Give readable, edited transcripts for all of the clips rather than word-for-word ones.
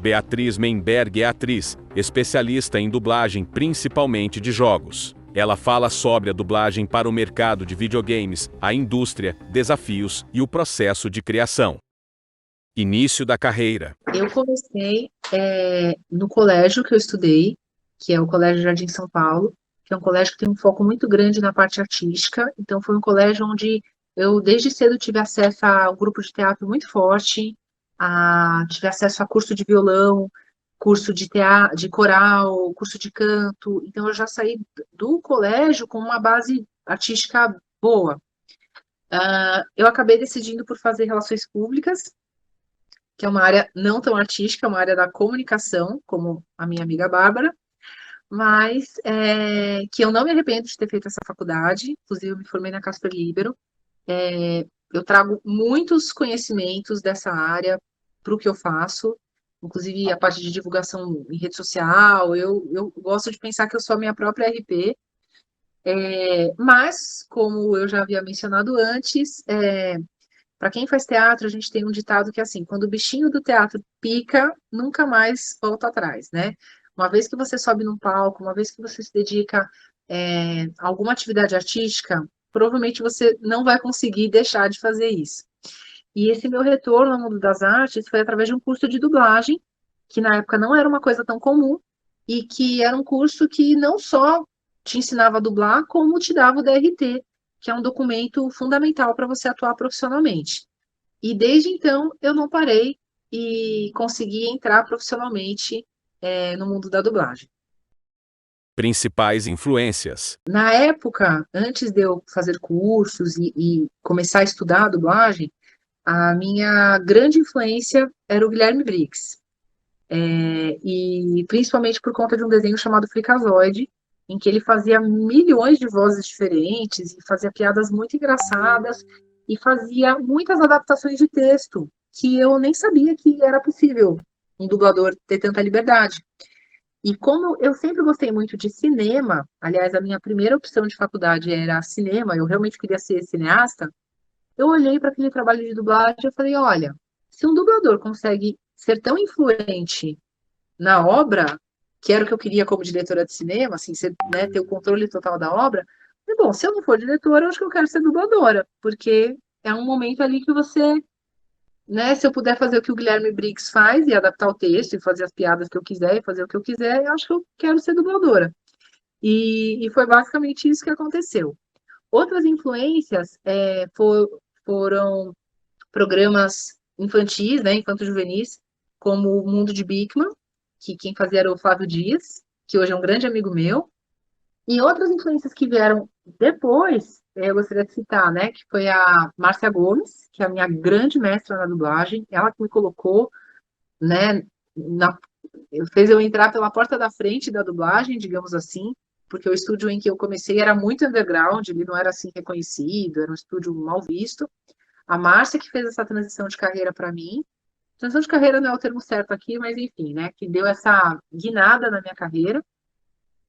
Beatriz Menberg é atriz, especialista em dublagem principalmente de jogos. Ela fala sobre a dublagem para o mercado de videogames, a indústria, desafios e o processo de criação. Início da carreira. Eu comecei no colégio que eu estudei, que é o Colégio Jardim São Paulo, que é um colégio que tem um foco muito grande na parte artística. Então, foi um colégio onde eu, desde cedo, tive acesso a um grupo de teatro muito forte, tive acesso a curso de violão, curso de teatro, de coral, curso de canto. Então, eu já saí do colégio com uma base artística boa. Eu acabei decidindo por fazer relações públicas, que é uma área não tão artística, é uma área da comunicação, como a minha amiga Bárbara, mas que eu não me arrependo de ter feito essa faculdade. Inclusive, eu me formei na Casper Libero. Eu trago muitos conhecimentos dessa área para o que eu faço, inclusive a parte de divulgação em rede social. Eu gosto de pensar que eu sou a minha própria RP, mas, como eu já havia mencionado antes, para quem faz teatro, a gente tem um ditado que é assim: quando o bichinho do teatro pica, nunca mais volta atrás, né? Uma vez que você sobe num palco, uma vez que você se dedica a alguma atividade artística, provavelmente você não vai conseguir deixar de fazer isso. E esse meu retorno ao mundo das artes foi através de um curso de dublagem, que na época não era uma coisa tão comum, e que era um curso que não só te ensinava a dublar, como te dava o DRT, que é um documento fundamental para você atuar profissionalmente. E desde então eu não parei e consegui entrar profissionalmente no mundo da dublagem. Principais influências. Na época, antes de eu fazer cursos e começar a estudar a dublagem, a minha grande influência era o Guilherme Briggs. E principalmente por conta de um desenho chamado Freakazoid, em que ele fazia milhões de vozes diferentes, e fazia piadas muito engraçadas, e fazia muitas adaptações de texto, que eu nem sabia que era possível um dublador ter tanta liberdade. E como eu sempre gostei muito de cinema, aliás, a minha primeira opção de faculdade era cinema, eu realmente queria ser cineasta, eu olhei para aquele trabalho de dublagem e falei, olha, se um dublador consegue ser tão influente na obra, que era o que eu queria como diretora de cinema, assim, ser, né, ter o controle total da obra, e bom, se eu não for diretora, eu acho que eu quero ser dubladora, porque é um momento ali que você, né, se eu puder fazer o que o Guilherme Briggs faz, e adaptar o texto, e fazer as piadas que eu quiser, e fazer o que eu quiser, eu acho que eu quero ser dubladora. E foi basicamente isso que aconteceu. Outras influências foram programas infantis, né, infanto-juvenis, como o Mundo de Bigman, que quem fazia era o Flávio Dias, que hoje é um grande amigo meu, e outras influências que vieram depois, eu gostaria de citar, né, que foi a Márcia Gomes, que é a minha grande mestra na dublagem, ela que me colocou, né, fez eu entrar pela porta da frente da dublagem, digamos assim, porque o estúdio em que eu comecei era muito underground, ele não era assim reconhecido, era um estúdio mal visto. A Márcia que fez essa transição de carreira para mim. Transição de carreira não é o termo certo aqui, mas enfim, né? Que deu essa guinada na minha carreira.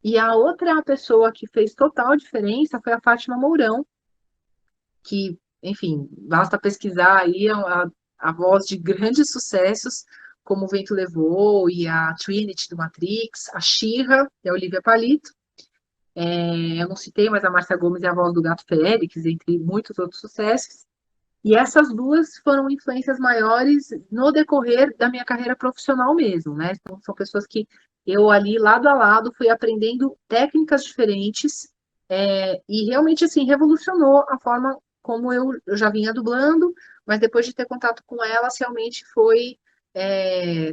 E a outra pessoa que fez total diferença foi a Fátima Mourão, que, enfim, basta pesquisar aí a voz de grandes sucessos, como O Vento Levou e a Trinity do Matrix, a She-Ra e a Olivia Palito. Eu não citei, mas a Márcia Gomes é a voz do Gato Félix, entre muitos outros sucessos. E essas duas foram influências maiores no decorrer da minha carreira profissional mesmo, né? Então, são pessoas que eu ali, lado a lado, fui aprendendo técnicas diferentes e realmente, assim, revolucionou a forma como eu já vinha dublando, mas depois de ter contato com elas, realmente foi,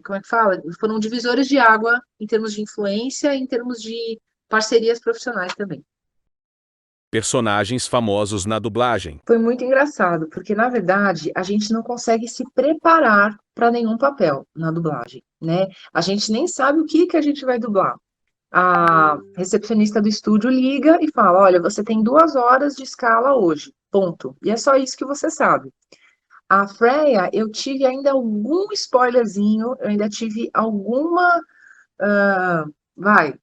como é que fala? Foram divisores de água em termos de influência e em termos de parcerias profissionais também. Personagens famosos na dublagem. Foi muito engraçado, porque na verdade a gente não consegue se preparar para nenhum papel na dublagem, né? A gente nem sabe o que a gente vai dublar. A recepcionista do estúdio liga e fala: olha, você tem 2 horas de escala hoje, ponto. E é só isso que você sabe. A Freya, eu tive ainda algum spoilerzinho, eu ainda tive alguma. Vai,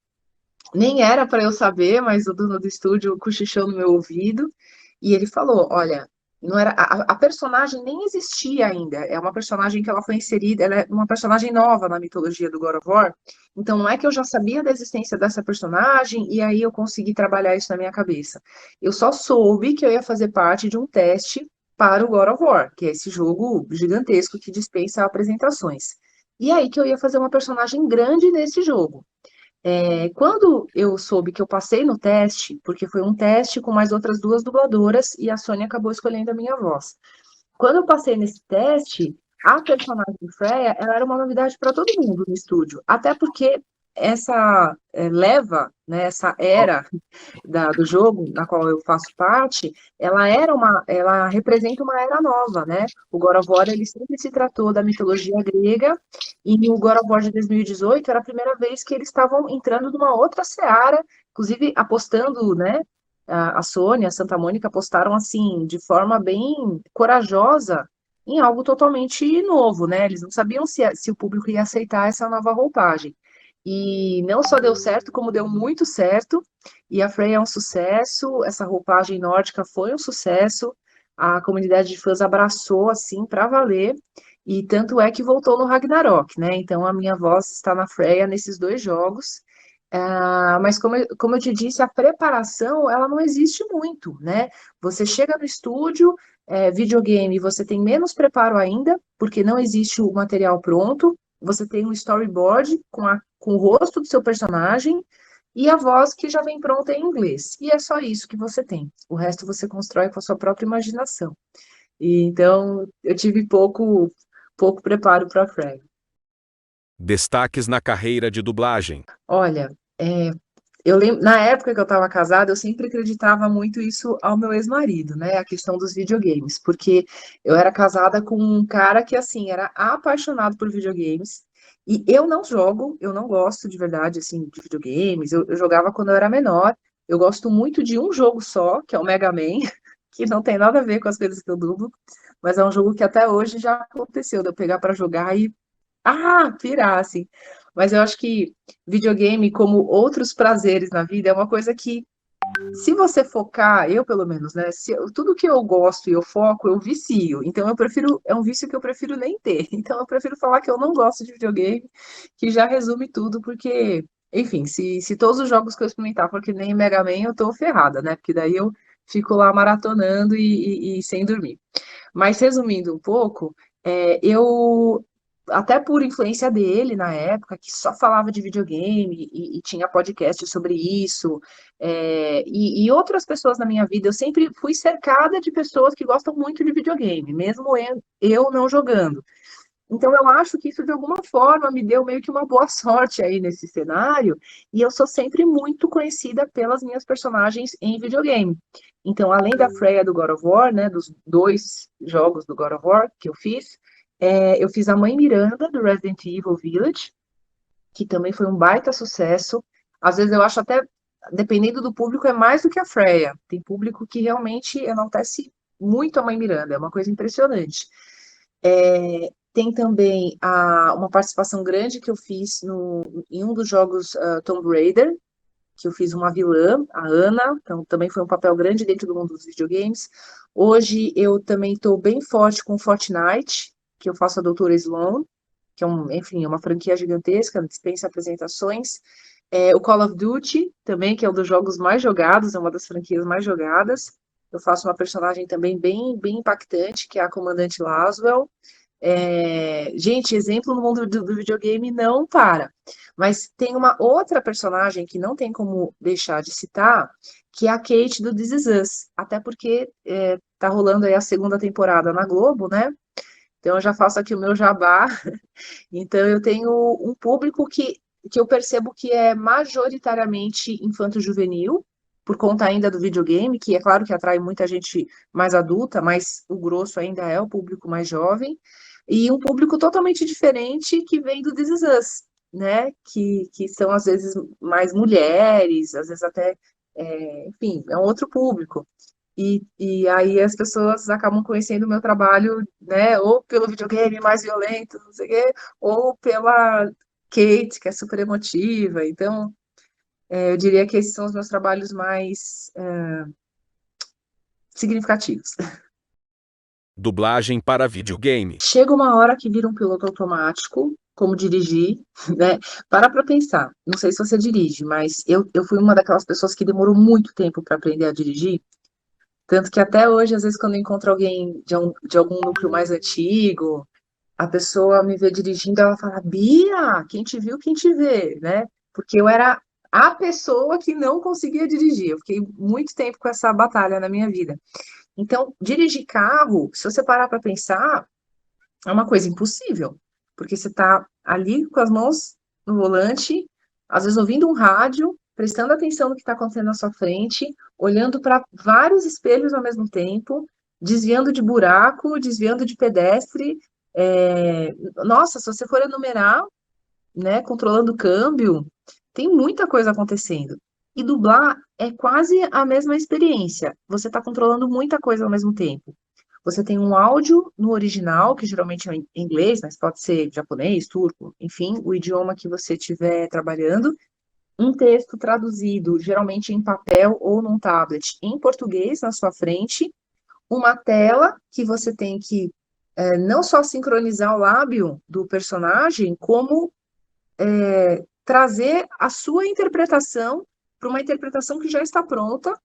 nem era para eu saber, mas o dono do estúdio cochichou no meu ouvido e ele falou: olha, não era a personagem nem existia ainda. É uma personagem que ela foi inserida, ela é uma personagem nova na mitologia do God of War. Então não é que eu já sabia da existência dessa personagem e aí eu consegui trabalhar isso na minha cabeça. Eu só soube que eu ia fazer parte de um teste para o God of War, que é esse jogo gigantesco que dispensa apresentações. E aí que eu ia fazer uma personagem grande nesse jogo. Quando eu soube que eu passei no teste, porque foi um teste com mais outras duas dubladoras e a Sony acabou escolhendo a minha voz. Quando eu passei nesse teste, a personagem Freya, ela era uma novidade para todo mundo no estúdio, até porque essa leva, né, essa era do jogo, na qual eu faço parte, ela representa uma era nova, né? O God of War, ele sempre se tratou da mitologia grega, e o God of War de 2018 era a primeira vez que eles estavam entrando numa outra seara, inclusive apostando, né? A Sony, a Santa Mônica apostaram assim, de forma bem corajosa, em algo totalmente novo, né? Eles não sabiam se o público ia aceitar essa nova roupagem. E não só deu certo, como deu muito certo. E a Freya é um sucesso, essa roupagem nórdica foi um sucesso, a comunidade de fãs abraçou assim para valer, e tanto é que voltou no Ragnarok, né? Então a minha voz está na Freya nesses dois jogos. Mas como eu te disse, a preparação ela não existe muito, né? Você chega no estúdio, videogame, você tem menos preparo ainda, porque não existe o material pronto, você tem um storyboard com o rosto do seu personagem e a voz que já vem pronta em inglês. E é só isso que você tem. O resto você constrói com a sua própria imaginação. E então eu tive pouco preparo para a Frag. Destaques na carreira de dublagem. Olha, eu lembro, na época que eu estava casada, eu sempre acreditava muito isso ao meu ex-marido, né? A questão dos videogames, porque eu era casada com um cara que, assim, era apaixonado por videogames. E eu não jogo, eu não gosto de verdade, assim, de videogames. Eu jogava quando eu era menor. Eu gosto muito de um jogo só, que é o Mega Man, que não tem nada a ver com as coisas que eu dublo, mas é um jogo que até hoje já aconteceu de eu pegar para jogar e pirar, assim. Mas eu acho que videogame, como outros prazeres na vida, é uma coisa que, se você focar, eu pelo menos, né? Tudo que eu gosto e eu foco, eu vicio. Então eu prefiro, é um vício que eu prefiro nem ter. Então eu prefiro falar que eu não gosto de videogame, que já resume tudo, porque, enfim, se todos os jogos que eu experimentar for que nem Mega Man, eu tô ferrada, né? Porque daí eu fico lá maratonando e sem dormir. Mas resumindo um pouco, eu, até por influência dele na época, que só falava de videogame e tinha podcast sobre isso, e outras pessoas na minha vida, eu sempre fui cercada de pessoas que gostam muito de videogame, mesmo eu não jogando. Então, eu acho que isso, de alguma forma, me deu meio que uma boa sorte aí nesse cenário, e eu sou sempre muito conhecida pelas minhas personagens em videogame. Então, além da Freya do God of War, né, dos dois jogos do God of War que eu fiz a Mãe Miranda do Resident Evil Village, que também foi um baita sucesso. Às vezes eu acho até, dependendo do público, é mais do que a Freya. Tem público que realmente enaltece muito a Mãe Miranda, é uma coisa impressionante. Tem também uma participação grande que eu fiz em um dos jogos Tomb Raider, que eu fiz uma vilã, a Ana, então também foi um papel grande dentro do mundo dos videogames. Hoje eu também estou bem forte com Fortnite, que eu faço a Doutora Sloan, que é enfim, é uma franquia gigantesca, dispensa apresentações. O Call of Duty, também, que é um dos jogos mais jogados, é uma das franquias mais jogadas. Eu faço uma personagem também bem impactante, que é a Comandante Laswell. Gente, exemplo no mundo do videogame não para. Mas tem uma outra personagem que não tem como deixar de citar, que é a Kate do This Is Us. Até porque tá rolando aí a segunda temporada na Globo, né? Então eu já faço aqui o meu jabá. Então eu tenho um público que eu percebo que é majoritariamente infanto-juvenil, por conta ainda do videogame, que é claro que atrai muita gente mais adulta, mas o grosso ainda é o público mais jovem, e um público totalmente diferente que vem do This Is Us, né? Que são às vezes mais mulheres, às vezes até, enfim, é um outro público. E aí as pessoas acabam conhecendo o meu trabalho, né, ou pelo videogame mais violento, não sei o quê, ou pela Kate, que é super emotiva. Então, eu diria que esses são os meus trabalhos mais significativos. Dublagem para videogame. Chega uma hora que vira um piloto automático, como dirigir, né? Para pensar. Não sei se você dirige, mas eu fui uma daquelas pessoas que demorou muito tempo para aprender a dirigir. Tanto que até hoje, às vezes, quando eu encontro alguém de algum núcleo mais antigo, a pessoa me vê dirigindo, ela fala, Bia, quem te viu, quem te vê, né? Porque eu era a pessoa que não conseguia dirigir. Eu fiquei muito tempo com essa batalha na minha vida. Então, dirigir carro, se você parar para pensar, é uma coisa impossível, porque você está ali com as mãos no volante, às vezes ouvindo um rádio, prestando atenção no que está acontecendo na sua frente, olhando para vários espelhos ao mesmo tempo, desviando de buraco, desviando de pedestre. Nossa, se você for enumerar, né, controlando o câmbio, tem muita coisa acontecendo. E dublar é quase a mesma experiência. Você está controlando muita coisa ao mesmo tempo. Você tem um áudio no original, que geralmente é em inglês, mas pode ser japonês, turco, enfim, o idioma que você estiver trabalhando. Um texto traduzido, geralmente em papel ou num tablet, em português na sua frente. Uma tela que você tem que não só sincronizar o lábio do personagem, como trazer a sua interpretação para uma interpretação que já está pronta.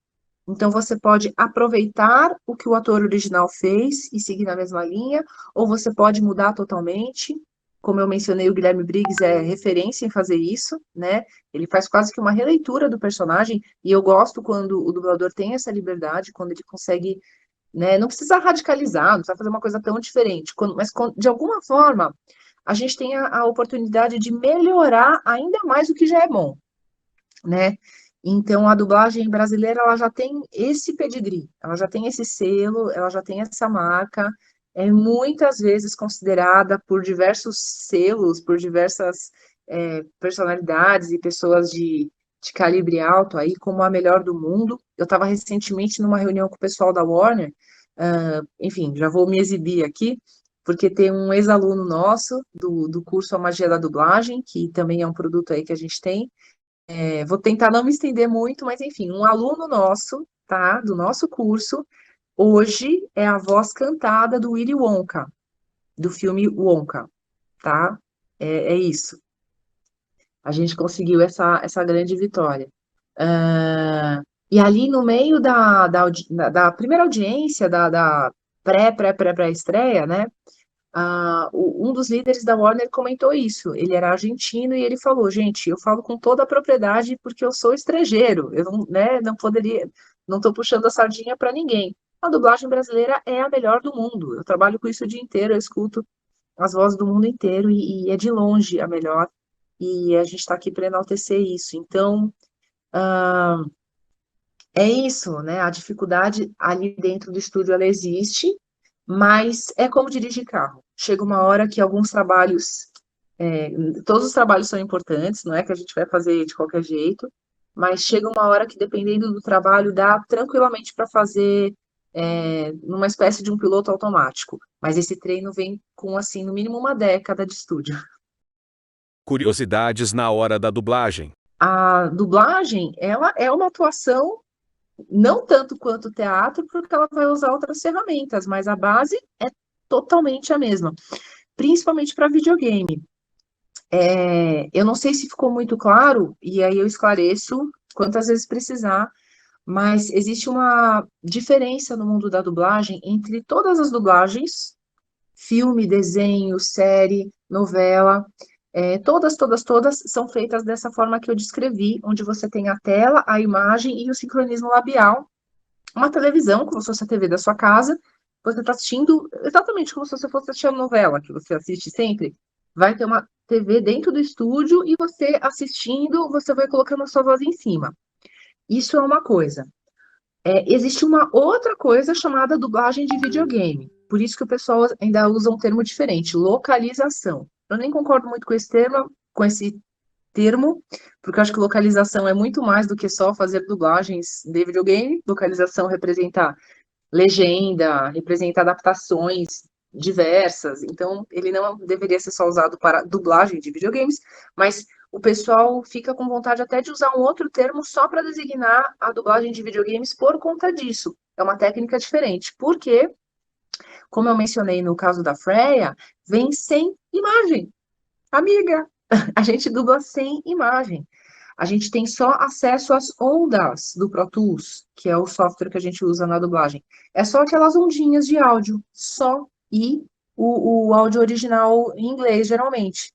Então, você pode aproveitar o que o ator original fez e seguir na mesma linha, ou você pode mudar totalmente. Como eu mencionei, o Guilherme Briggs é referência em fazer isso, né? Ele faz quase que uma releitura do personagem, e eu gosto quando o dublador tem essa liberdade, quando ele consegue, né? Não precisa radicalizar, não precisa fazer uma coisa tão diferente, mas de alguma forma a gente tem a oportunidade de melhorar ainda mais o que já é bom, né? Então, a dublagem brasileira, ela já tem esse pedigree, ela já tem esse selo, ela já tem essa marca, é muitas vezes considerada por diversos selos, por diversas personalidades e pessoas de calibre alto aí como a melhor do mundo. Eu estava recentemente numa reunião com o pessoal da Warner, enfim, já vou me exibir aqui, porque tem um ex-aluno nosso do curso A Magia da Dublagem, que também é um produto aí que a gente tem. Vou tentar não me estender muito, mas enfim, um aluno nosso, tá, do nosso curso, hoje é a voz cantada do Willy Wonka, do filme Wonka, tá? É isso. A gente conseguiu essa grande vitória. E ali no meio da primeira audiência, da pré-estreia, né? Um dos líderes da Warner comentou isso. Ele era argentino e ele falou: gente, eu falo com toda a propriedade porque eu sou estrangeiro. Eu não, né, não poderia, não estou puxando a sardinha para ninguém. A dublagem brasileira é a melhor do mundo. Eu trabalho com isso o dia inteiro, eu escuto as vozes do mundo inteiro e é de longe a melhor. E a gente está aqui para enaltecer isso. Então, é isso, né? A dificuldade ali dentro do estúdio ela existe, mas é como dirigir carro. Chega uma hora que alguns trabalhos, é, todos os trabalhos são importantes, não é que a gente vai fazer de qualquer jeito, mas chega uma hora que, dependendo do trabalho, dá tranquilamente para fazer numa espécie de um piloto automático. Mas esse treino vem com, assim, no mínimo uma década de estúdio. Curiosidades na hora da dublagem. A dublagem, ela é uma atuação não tanto quanto o teatro, porque ela vai usar outras ferramentas, mas a base é totalmente a mesma, principalmente para videogame. Eu não sei se ficou muito claro, e aí eu esclareço quantas vezes precisar, mas existe uma diferença no mundo da dublagem entre todas as dublagens, filme, desenho, série, novela, todas são feitas dessa forma que eu descrevi, onde você tem a tela, a imagem e o sincronismo labial. Uma televisão, como se fosse a TV da sua casa, você está assistindo exatamente como se você fosse assistir a novela, que você assiste sempre. Vai ter uma TV dentro do estúdio e você assistindo, você vai colocando a sua voz em cima. Isso é uma coisa. Existe uma outra coisa chamada dublagem de videogame. Por isso que o pessoal ainda usa um termo diferente, localização. Eu nem concordo muito com esse termo, porque eu acho que localização é muito mais do que só fazer dublagens de videogame. Localização representa legenda, representa adaptações diversas, então ele não deveria ser só usado para dublagem de videogames, mas o pessoal fica com vontade até de usar um outro termo só para designar a dublagem de videogames por conta disso. É uma técnica diferente, porque como eu mencionei no caso da Freya, vem sem imagem. Amiga, a gente dubla sem imagem. A gente tem só acesso às ondas do Pro Tools, que é o software que a gente usa na dublagem. É só aquelas ondinhas de áudio, só, e o áudio original em inglês, geralmente.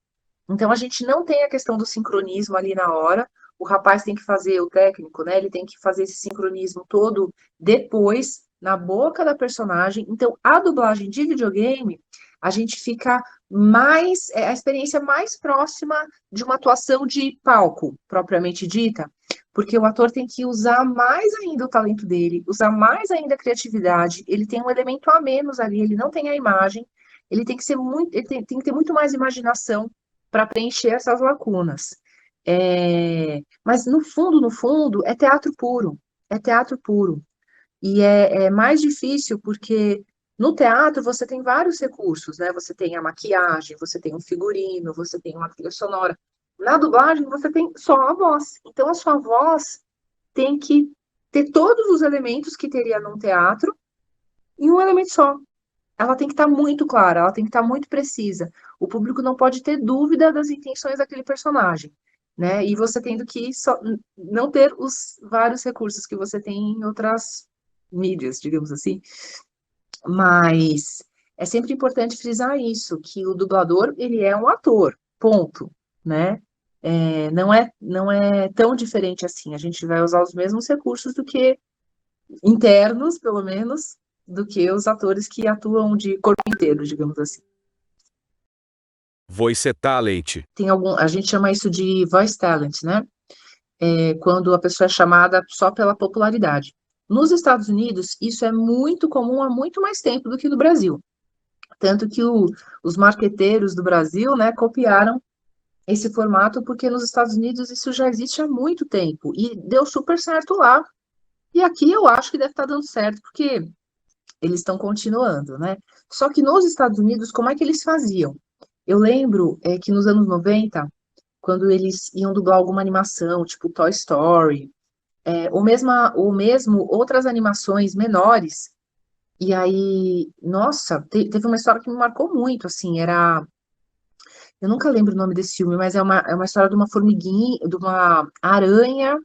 Então a gente não tem a questão do sincronismo ali na hora. O rapaz tem que fazer, o técnico, né? Ele tem que fazer esse sincronismo todo depois, na boca da personagem. Então, a dublagem de videogame, a gente fica mais, é a experiência mais próxima de uma atuação de palco, propriamente dita, porque o ator tem que usar mais ainda o talento dele, usar mais ainda a criatividade, ele tem um elemento a menos ali, ele não tem a imagem, ele tem que ser muito, ele tem que ter muito mais imaginação para preencher essas lacunas. Mas no fundo, é teatro puro, é teatro puro. E é mais difícil porque no teatro você tem vários recursos, né? Você tem a maquiagem, você tem um figurino, você tem uma trilha sonora. Na dublagem você tem só a voz. Então a sua voz tem que ter todos os elementos que teria num teatro em um elemento só. Ela tem que estar muito clara, ela tem que estar muito precisa. O público não pode ter dúvida das intenções daquele personagem, né? E você tendo que não ter os vários recursos que você tem em outras mídias, digamos assim. Mas é sempre importante frisar isso, que o dublador, ele é um ator, ponto, né? Não é tão diferente assim. A gente vai usar os mesmos recursos do que internos, pelo menos, do que os atores que atuam de corpo inteiro, digamos assim. Voice Talent. A gente chama isso de voice talent, né? Quando a pessoa é chamada só pela popularidade. Nos Estados Unidos, isso é muito comum há muito mais tempo do que no Brasil. Tanto que os marqueteiros do Brasil, né, copiaram esse formato, porque nos Estados Unidos isso já existe há muito tempo e deu super certo lá. E aqui eu acho que deve estar dando certo, porque eles estão continuando, né? Só que nos Estados Unidos, como é que eles faziam? Eu lembro que nos anos 90, quando eles iam dublar alguma animação, tipo Toy Story, ou mesmo outras animações menores, e aí, nossa, teve uma história que me marcou muito, assim, eu nunca lembro o nome desse filme, mas é uma história de uma formiguinha, de uma aranha,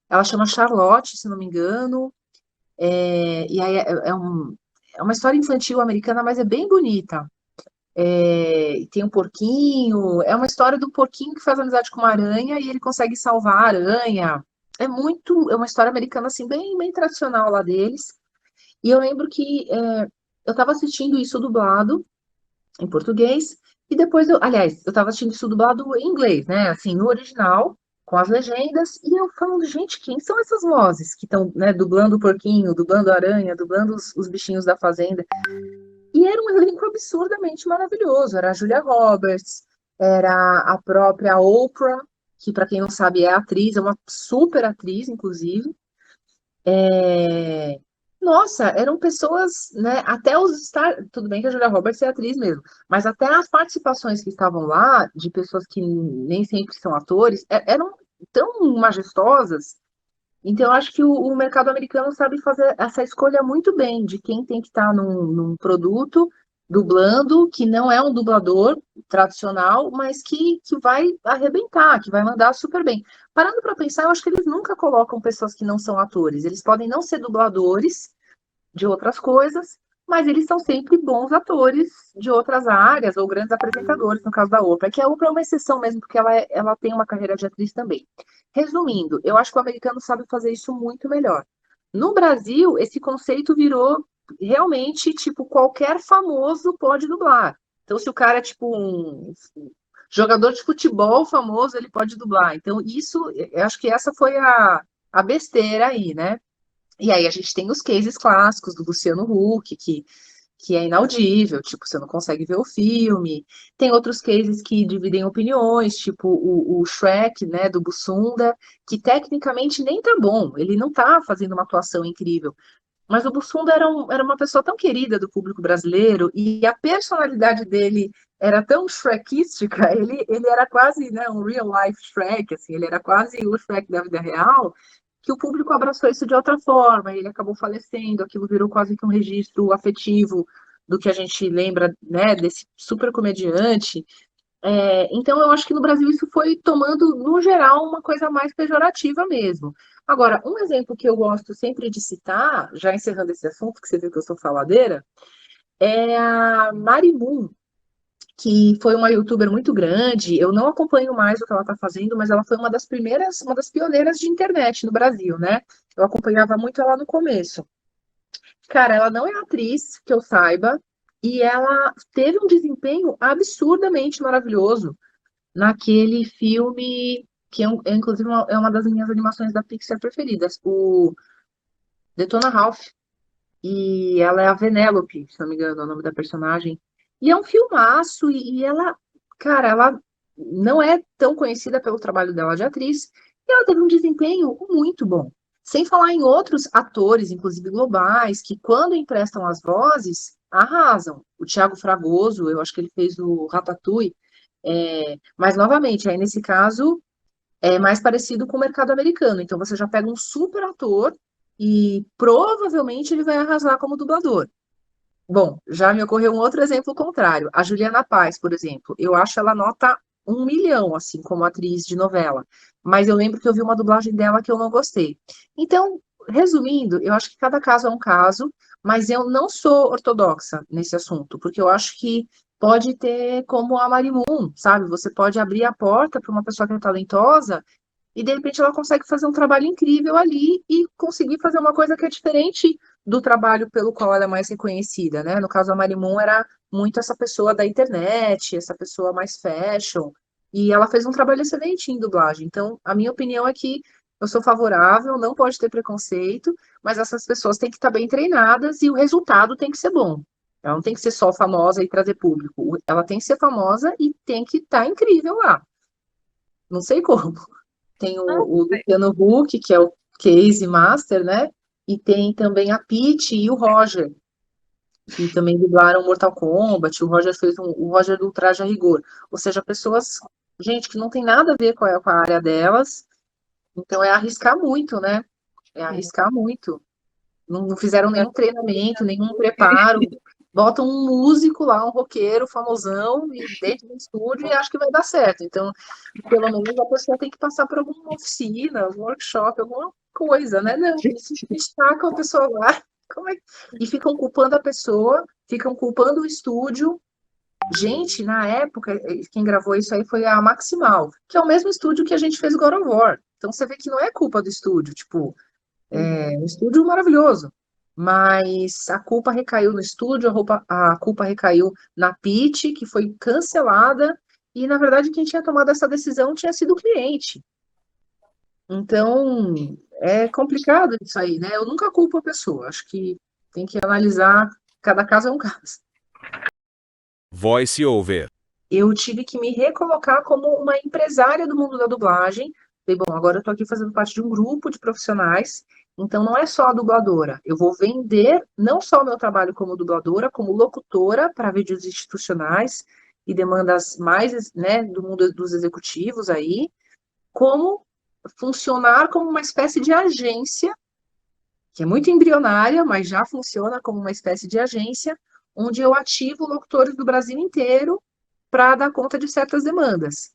ela chama Charlotte, se não me engano, e aí é uma história infantil americana, mas é bem bonita. Tem um porquinho, é uma história do porquinho que faz amizade com uma aranha e ele consegue salvar a aranha. É uma história americana, assim, bem, bem tradicional lá deles. E eu lembro que eu estava assistindo isso dublado em português, e depois aliás, eu estava assistindo isso dublado em inglês, né? Assim, no original, com as legendas, e eu falando, gente, quem são essas vozes que estão, né, dublando o porquinho, dublando a aranha, dublando os bichinhos da fazenda? E era um elenco absurdamente maravilhoso. Era a Julia Roberts, era a própria Oprah, que, para quem não sabe, é atriz, é uma super atriz, inclusive. É, Nossa, eram pessoas, né? Até os tudo bem que a Julia Roberts é atriz mesmo, mas até as participações que estavam lá, de pessoas que nem sempre são atores, eram tão majestosas. Então, eu acho que o mercado americano sabe fazer essa escolha muito bem de quem tem que estar num produto dublando, que não é um dublador tradicional, mas que vai arrebentar, que vai mandar super bem. Parando para pensar, eu acho que eles nunca colocam pessoas que não são atores. Eles podem não ser dubladores de outras coisas, mas eles são sempre bons atores de outras áreas, ou grandes apresentadores, no caso da Oprah, que a Oprah é uma exceção mesmo, porque ela tem uma carreira de atriz também. Resumindo, eu acho que o americano sabe fazer isso muito melhor. No Brasil, esse conceito virou realmente, tipo, qualquer famoso pode dublar. Então, se o cara é, tipo, um jogador de futebol famoso, ele pode dublar. Então, isso, eu acho que essa foi a besteira aí, né? E aí a gente tem os cases clássicos do Luciano Huck, que é inaudível, tipo, você não consegue ver o filme. Tem outros cases que dividem opiniões, tipo o Shrek, né, do Bussunda, que tecnicamente nem tá bom, ele não tá fazendo uma atuação incrível. Mas o Bussunda era uma pessoa tão querida do público brasileiro e a personalidade dele era tão Shrekística, ele era quase, né, um real life Shrek, assim, ele era quase o Shrek da vida real, que o público abraçou isso de outra forma, ele acabou falecendo, aquilo virou quase que um registro afetivo do que a gente lembra, né, desse super comediante. Então, eu acho que no Brasil isso foi tomando, no geral, uma coisa mais pejorativa mesmo. Agora, um exemplo que eu gosto sempre de citar, já encerrando esse assunto, que você viu que eu sou faladeira, é a Mari Moon, que foi uma youtuber muito grande. Eu não acompanho mais o que ela está fazendo, mas ela foi uma das primeiras, uma das pioneiras de internet no Brasil, né? Eu acompanhava muito ela no começo. Cara, ela não é atriz, que eu saiba, e ela teve um desempenho absurdamente maravilhoso naquele filme que inclusive é uma das minhas animações da Pixar preferidas, o Detona Ralph. E ela é a Venélope, se não me engano, é o nome da personagem. E é um filmaço, e ela, cara, ela não é tão conhecida pelo trabalho dela de atriz, e ela teve um desempenho muito bom. Sem falar em outros atores, inclusive globais, que quando emprestam as vozes, arrasam. O Thiago Fragoso, eu acho que ele fez o Ratatouille, mas novamente, aí nesse caso, é mais parecido com o mercado americano. Então você já pega um super ator e provavelmente ele vai arrasar como dublador. Bom, já me ocorreu um outro exemplo contrário. A Juliana Paz, por exemplo. Eu acho ela nota 1 milhão, assim, como atriz de novela. Mas eu lembro que eu vi uma dublagem dela que eu não gostei. Então, resumindo, eu acho que cada caso é um caso, mas eu não sou ortodoxa nesse assunto, porque eu acho que pode ter como a Marimun, sabe? Você pode abrir a porta para uma pessoa que é talentosa e de repente ela consegue fazer um trabalho incrível ali e conseguir fazer uma coisa que é diferente do trabalho pelo qual ela é mais reconhecida, né? No caso, a Marimun era muito essa pessoa da internet, essa pessoa mais fashion, e ela fez um trabalho excelente em dublagem. Então, a minha opinião é que eu sou favorável, não pode ter preconceito, mas essas pessoas têm que estar bem treinadas e o resultado tem que ser bom. Ela não tem que ser só famosa e trazer público. Ela tem que ser famosa e tem que estar incrível lá. Não sei como. Tem o Luciano Huck, que é o Case Master, né? E tem também a Peach e o Roger, que também dublaram Mortal Kombat. O Roger fez o Roger do Traje a Rigor. Ou seja, pessoas, gente, que não tem nada a ver com a área delas. Então é arriscar muito, né? É arriscar muito. Não fizeram nenhum treinamento, nenhum preparo. Botam um músico lá, um roqueiro famosão, e dentro do estúdio e acho que vai dar certo. Então, pelo menos a pessoa tem que passar por alguma oficina, algum workshop, alguma coisa, né? Não, isso destaca a pessoa lá. E ficam culpando a pessoa, ficam culpando o estúdio. Gente, na época, quem gravou isso aí foi a Maximal, que é o mesmo estúdio que a gente fez God of War. Então você vê que não é culpa do estúdio, tipo, um estúdio maravilhoso. Mas a culpa recaiu no estúdio, a culpa recaiu na Pitty, que foi cancelada, e na verdade quem tinha tomado essa decisão tinha sido o cliente. Então, é complicado isso aí, né? Eu nunca culpo a pessoa, acho que tem que analisar, cada caso é um caso. Voice over. Eu tive que me recolocar como uma empresária do mundo da dublagem. Falei, bom, agora eu estou aqui fazendo parte de um grupo de profissionais, então não é só a dubladora. Eu vou vender não só o meu trabalho como dubladora, como locutora para vídeos institucionais e demandas mais, né, do mundo dos executivos aí, como funcionar como uma espécie de agência, que é muito embrionária, mas já funciona como uma espécie de agência, onde eu ativo locutores do Brasil inteiro para dar conta de certas demandas.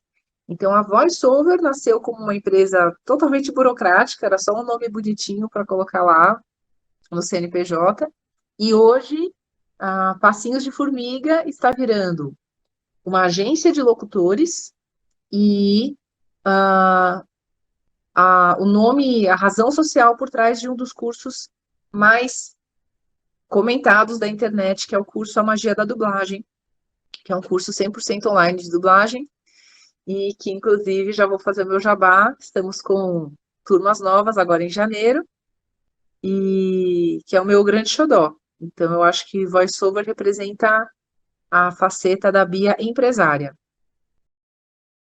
Então, a VoiceOver nasceu como uma empresa totalmente burocrática, era só um nome bonitinho para colocar lá no CNPJ, e hoje, Passinhos de Formiga está virando uma agência de locutores e o nome, a razão social por trás de um dos cursos mais comentados da internet, que é o curso A Magia da Dublagem, que é um curso 100% online de dublagem, e que, inclusive, já vou fazer meu jabá, estamos com turmas novas agora em janeiro, e que é o meu grande xodó. Então, eu acho que VoiceOver representa a faceta da Bia empresária.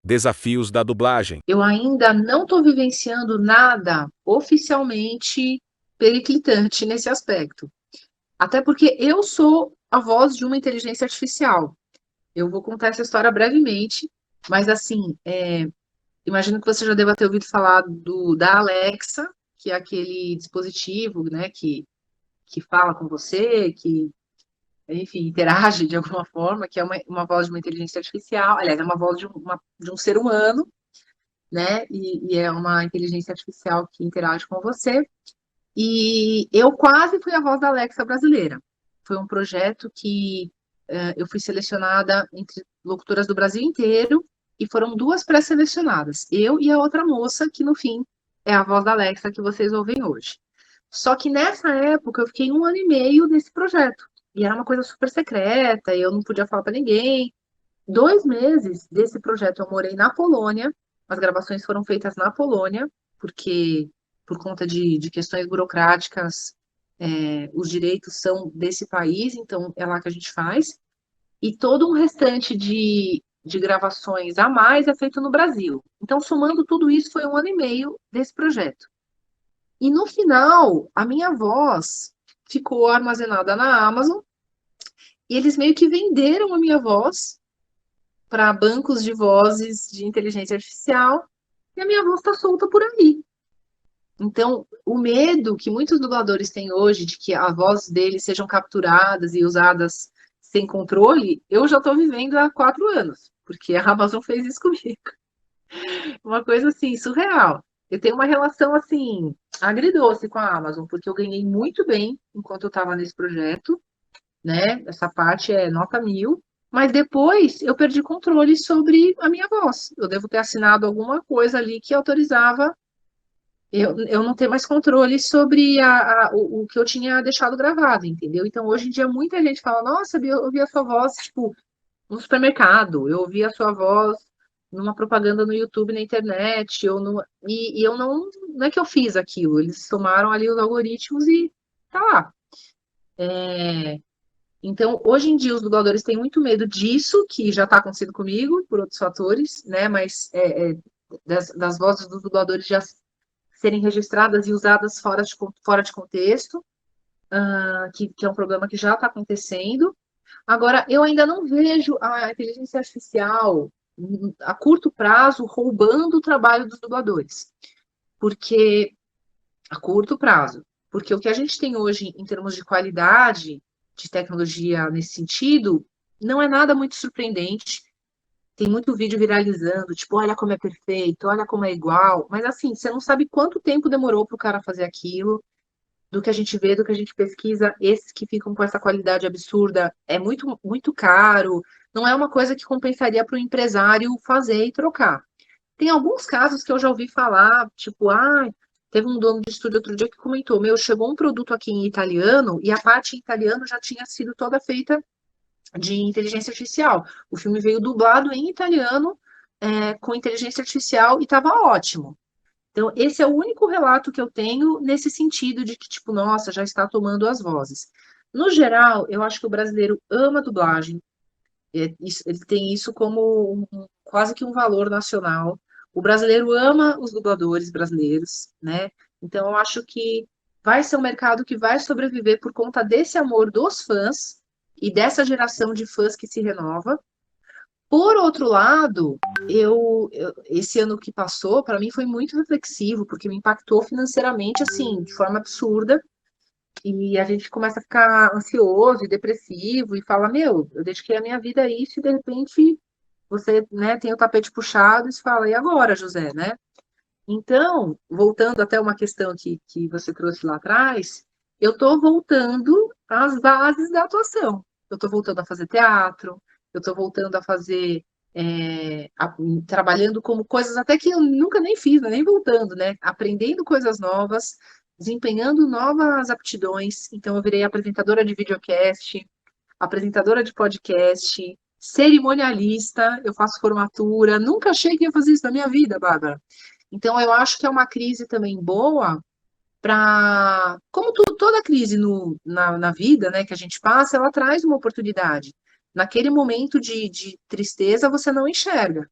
Desafios da dublagem. Eu ainda não estou vivenciando nada oficialmente periclitante nesse aspecto. Até porque eu sou a voz de uma inteligência artificial. Eu vou contar essa história brevemente, mas assim, imagino que você já deva ter ouvido falar da Alexa, que é aquele dispositivo, né, que fala com você, que enfim, interage de alguma forma, que é uma voz de uma inteligência artificial, aliás, é uma voz de um ser humano, né? E é uma inteligência artificial que interage com você. E eu quase fui a voz da Alexa brasileira. Foi um projeto que eu fui selecionada entre locutoras do Brasil inteiro e foram duas pré-selecionadas, eu e a outra moça, que no fim é a voz da Alexa que vocês ouvem hoje. Só que nessa época eu fiquei 1 ano e meio nesse projeto. E era uma coisa super secreta, eu não podia falar para ninguém. 2 meses desse projeto eu morei na Polônia, as gravações foram feitas na Polônia, porque por conta de questões burocráticas, os direitos são desse país, então é lá que a gente faz. E todo um restante de gravações a mais é feito no Brasil. Então, somando tudo isso, foi 1 ano e meio desse projeto. E no final, a minha voz ficou armazenada na Amazon, e eles meio que venderam a minha voz para bancos de vozes de inteligência artificial, e a minha voz está solta por aí. Então, o medo que muitos dubladores têm hoje de que a voz deles sejam capturadas e usadas sem controle, eu já estou vivendo há 4 anos, porque a Amazon fez isso comigo. Uma coisa assim, surreal. Eu tenho uma relação assim, agridoce com a Amazon, porque eu ganhei muito bem enquanto eu estava nesse projeto, né? Essa parte é nota 1000. Mas depois eu perdi controle sobre a minha voz. Eu devo ter assinado alguma coisa ali que autorizava eu não ter mais controle sobre o que eu tinha deixado gravado, entendeu? Então, hoje em dia, muita gente fala, nossa, eu ouvi a sua voz, tipo, no supermercado, eu ouvi a sua voz numa propaganda no YouTube, na internet, e eu não é que eu fiz aquilo, eles tomaram ali os algoritmos e tá lá. Então, hoje em dia, os dubladores têm muito medo disso, que já está acontecendo comigo, por outros fatores, né? Mas das vozes dos dubladores já serem registradas e usadas fora de contexto, que é um problema que já está acontecendo. Agora, eu ainda não vejo a inteligência artificial a curto prazo roubando o trabalho dos dubladores, porque a curto prazo, porque o que a gente tem hoje em termos de qualidade de tecnologia nesse sentido não é nada muito surpreendente. Tem muito vídeo viralizando, tipo, olha como é perfeito, olha como é igual, mas assim, você não sabe quanto tempo demorou para o cara fazer aquilo, do que a gente vê, do que a gente pesquisa, esses que ficam com essa qualidade absurda, é muito, muito caro, não é uma coisa que compensaria para o empresário fazer e trocar. Tem alguns casos que eu já ouvi falar, tipo, teve um dono de estúdio outro dia que comentou, meu, chegou um produto aqui em italiano e a parte em italiano já tinha sido toda feita de inteligência artificial. O filme veio dublado em italiano, com inteligência artificial e estava ótimo. Então, esse é o único relato que eu tenho nesse sentido de que, tipo, nossa, já está tomando as vozes. No geral, eu acho que o brasileiro ama dublagem, ele tem isso como quase que um valor nacional. O brasileiro ama os dubladores brasileiros, né? Então, eu acho que vai ser um mercado que vai sobreviver por conta desse amor dos fãs e dessa geração de fãs que se renova. Por outro lado, esse ano que passou, para mim foi muito reflexivo, porque me impactou financeiramente, assim, de forma absurda. E a gente começa a ficar ansioso e depressivo e fala, meu, eu dediquei a minha vida a isso e de repente você, né, tem o tapete puxado e você fala, e agora, José, né? Então, voltando até uma questão que você trouxe lá atrás, eu estou voltando às bases da atuação. Eu estou voltando a fazer teatro, eu estou voltando a fazer, trabalhando como coisas até que eu nunca nem fiz, né, nem voltando, né? Aprendendo coisas novas, desempenhando novas aptidões. Então, eu virei apresentadora de videocast, apresentadora de podcast, cerimonialista, eu faço formatura. Nunca achei que ia fazer isso na minha vida, Bárbara. Então, eu acho que é uma crise também boa para. Como toda crise na vida, né, que a gente passa, ela traz uma oportunidade. Naquele momento de tristeza, você não enxerga,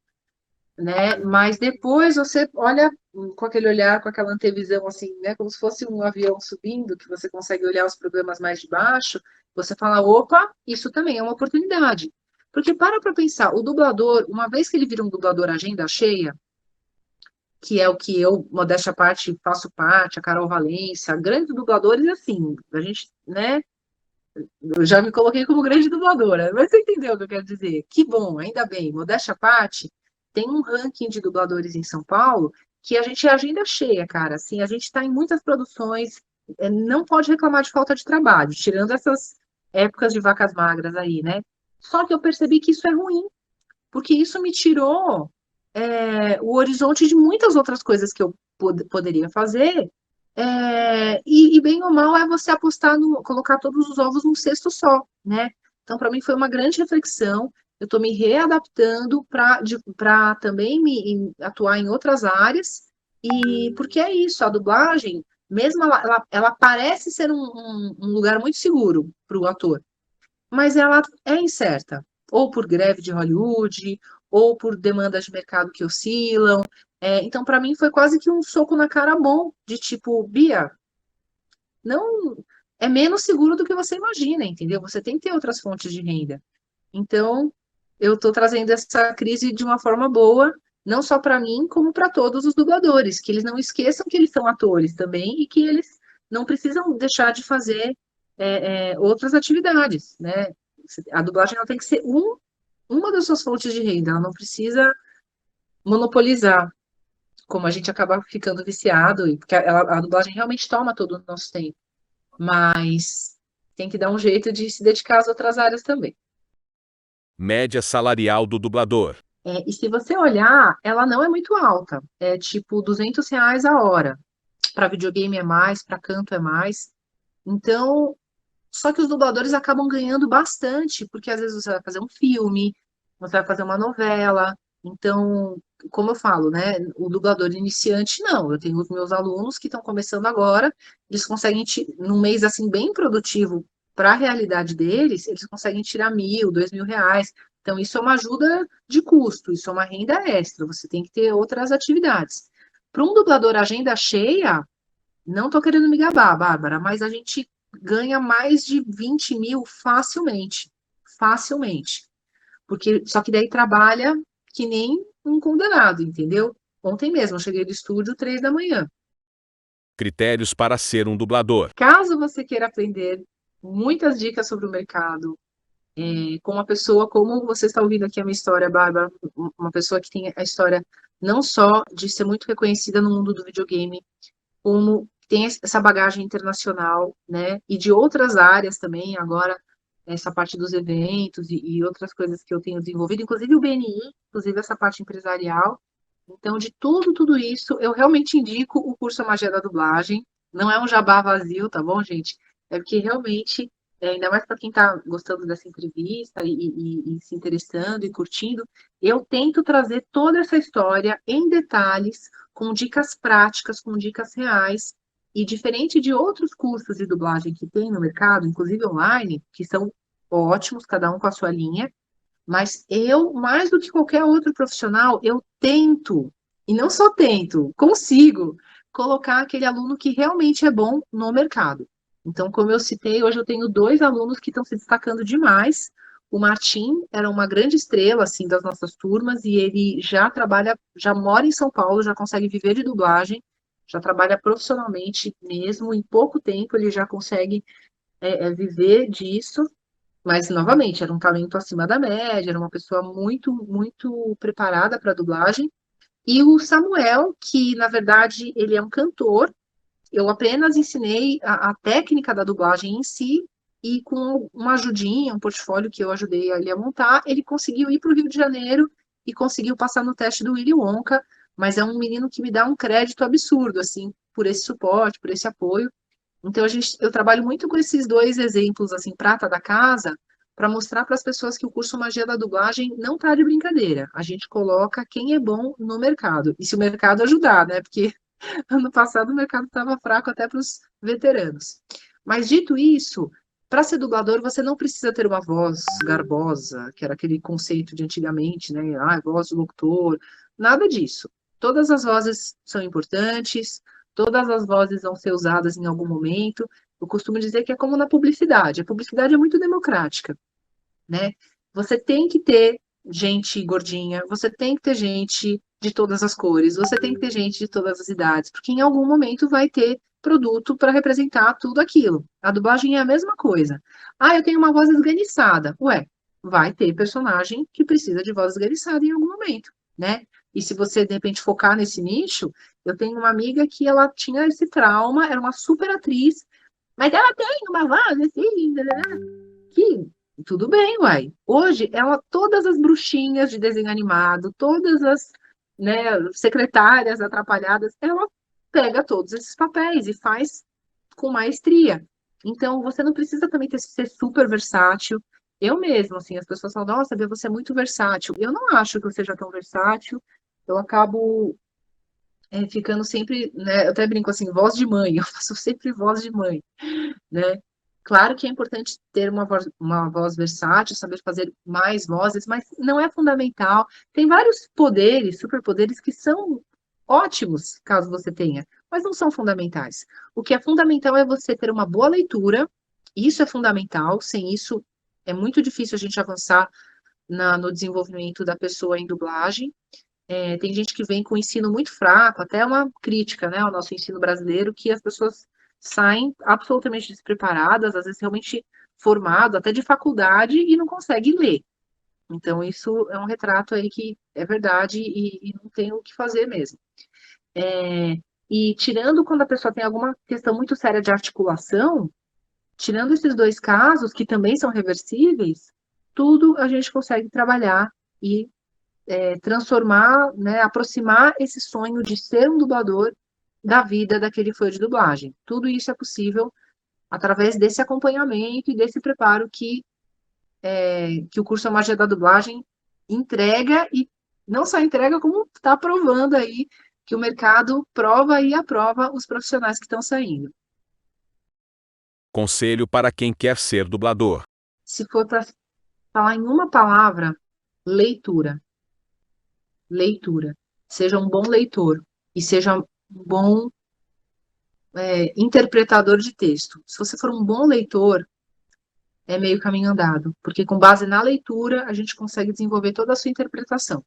né? Mas depois você olha com aquele olhar, com aquela antevisão, assim, né, como se fosse um avião subindo, que você consegue olhar os problemas mais de baixo, você fala: opa, isso também é uma oportunidade. Porque para pensar, o dublador, uma vez que ele vira um dublador agenda cheia, que é o que eu, modéstia à parte, faço parte, a Carol Valência, grandes dubladores, assim, a gente, né, eu já me coloquei como grande dubladora, mas você entendeu o que eu quero dizer? Que bom, ainda bem, modéstia à parte, tem um ranking de dubladores em São Paulo que a gente é agenda cheia, cara. Assim, a gente está em muitas produções, não pode reclamar de falta de trabalho, tirando essas épocas de vacas magras aí, né? Só que eu percebi que isso é ruim, porque isso me tirou o horizonte de muitas outras coisas que eu poderia fazer. E bem ou mal é você apostar no, colocar todos os ovos num cesto só, né? Então, para mim foi uma grande reflexão. Eu estou me readaptando para também atuar em outras áreas. E porque é isso, a dublagem, mesmo ela parece ser um lugar muito seguro para o ator, mas ela é incerta, ou por greve de Hollywood, ou por demandas de mercado que oscilam. Então, para mim, foi quase que um soco na cara bom, de tipo, Bia, não é menos seguro do que você imagina, entendeu? Você tem que ter outras fontes de renda. Então, eu estou trazendo essa crise de uma forma boa, não só para mim, como para todos os dubladores, que eles não esqueçam que eles são atores também e que eles não precisam deixar de fazer outras atividades, né? A dublagem ela tem que ser uma das suas fontes de renda, ela não precisa monopolizar, como a gente acaba ficando viciado, porque a dublagem realmente toma todo o nosso tempo, mas tem que dar um jeito de se dedicar às outras áreas também. Média salarial do dublador. E se você olhar, ela não é muito alta, é tipo R$ 200 a hora. Para videogame é mais, para canto é mais. Então, só que os dubladores acabam ganhando bastante, porque às vezes você vai fazer um filme, você vai fazer uma novela. Então, como eu falo, né? O dublador iniciante, não. Eu tenho os meus alunos que estão começando agora, eles conseguem, num mês assim, bem produtivo para a realidade deles, eles conseguem tirar 1.000, R$ 2.000. Então, isso é uma ajuda de custo, isso é uma renda extra. Você tem que ter outras atividades. Para um dublador agenda cheia, não estou querendo me gabar, Bárbara, mas a gente ganha mais de 20 mil facilmente. Facilmente. Porque, só que daí trabalha que nem um condenado, entendeu? Ontem mesmo eu cheguei do estúdio 3 da manhã. Critérios para ser um dublador. Caso você queira aprender muitas dicas sobre o mercado, com uma pessoa como você está ouvindo aqui a minha história, Bárbara, uma pessoa que tem a história não só de ser muito reconhecida no mundo do videogame, como tem essa bagagem internacional, né? E de outras áreas também, agora, essa parte dos eventos e outras coisas que eu tenho desenvolvido, inclusive o BNI, inclusive essa parte empresarial. Então, de tudo isso, eu realmente indico o curso A Magia da Dublagem. Não é um jabá vazio, tá bom, gente? É porque realmente, ainda mais para quem está gostando dessa entrevista e se interessando e curtindo, eu tento trazer toda essa história em detalhes, com dicas práticas, com dicas reais, e diferente de outros cursos de dublagem que tem no mercado, inclusive online, que são ótimos, cada um com a sua linha, mas eu, mais do que qualquer outro profissional, eu tento, e não só tento, consigo colocar aquele aluno que realmente é bom no mercado. Então, como eu citei, hoje eu tenho 2 alunos que estão se destacando demais. O Martim era uma grande estrela, assim, das nossas turmas, e ele já trabalha, já mora em São Paulo, já consegue viver de dublagem, já trabalha profissionalmente mesmo, em pouco tempo ele já consegue viver disso. Mas, novamente, era um talento acima da média, era uma pessoa muito, muito preparada para a dublagem. E o Samuel, que, na verdade, ele é um cantor, eu apenas ensinei a técnica da dublagem em si, e com uma ajudinha, um portfólio que eu ajudei ele a montar, ele conseguiu ir para o Rio de Janeiro e conseguiu passar no teste do Willy Wonka, mas é um menino que me dá um crédito absurdo, assim, por esse suporte, por esse apoio. Então, eu trabalho muito com esses 2 exemplos, assim, prata da casa, para mostrar para as pessoas que o curso Magia da Dublagem não está de brincadeira. A gente coloca quem é bom no mercado. E se o mercado ajudar, né? Porque ano passado o mercado estava fraco até para os veteranos. Mas dito isso, para ser dublador, você não precisa ter uma voz garbosa, que era aquele conceito de antigamente, né? Ah, voz do locutor. Nada disso. Todas as vozes são importantes, todas as vozes vão ser usadas em algum momento. Eu costumo dizer que é como na publicidade. A publicidade é muito democrática, né? Você tem que ter gente gordinha, você tem que ter gente de todas as cores, você tem que ter gente de todas as idades, porque em algum momento vai ter produto para representar tudo aquilo. A dublagem é a mesma coisa. Ah, eu tenho uma voz esganiçada. Ué, vai ter personagem que precisa de voz esganiçada em algum momento, né? E se você, de repente, focar nesse nicho, eu tenho uma amiga que ela tinha esse trauma, era uma super atriz, mas ela tem uma voz assim, que tudo bem, uai. Hoje, ela, todas as bruxinhas de desenho animado, todas as, né, secretárias atrapalhadas, ela pega todos esses papéis e faz com maestria. Então, você não precisa também ser super versátil. Eu mesmo, assim, as pessoas falam, nossa, Bia, você é muito versátil. Eu não acho que eu seja tão versátil. Eu acabo ficando sempre, né, eu até brinco assim, voz de mãe, eu faço sempre voz de mãe, né? Claro que é importante ter uma voz versátil, saber fazer mais vozes, mas não é fundamental. Tem vários poderes, superpoderes, que são ótimos, caso você tenha, mas não são fundamentais. O que é fundamental é você ter uma boa leitura, isso é fundamental, sem isso é muito difícil a gente avançar no desenvolvimento da pessoa em dublagem. Tem gente que vem com ensino muito fraco, até uma crítica, né, ao nosso ensino brasileiro, que as pessoas saem absolutamente despreparadas, às vezes realmente formado, até de faculdade, e não conseguem ler. Então, isso é um retrato aí que é verdade e não tem o que fazer mesmo. E tirando quando a pessoa tem alguma questão muito séria de articulação, tirando esses dois casos, que também são reversíveis, tudo a gente consegue trabalhar e transformar, né, aproximar esse sonho de ser um dublador da vida daquele fã de dublagem. Tudo isso é possível através desse acompanhamento e desse preparo que o curso A Magia da Dublagem entrega, e não só entrega, como está provando aí que o mercado prova e aprova os profissionais que estão saindo. Conselho para quem quer ser dublador. Se for para falar em uma palavra, leitura. Leitura. Seja um bom leitor e seja um bom interpretador de texto. Se você for um bom leitor, é meio caminho andado, porque com base na leitura a gente consegue desenvolver toda a sua interpretação.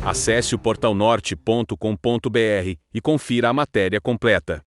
Acesse o portalnorte.com.br e confira a matéria completa.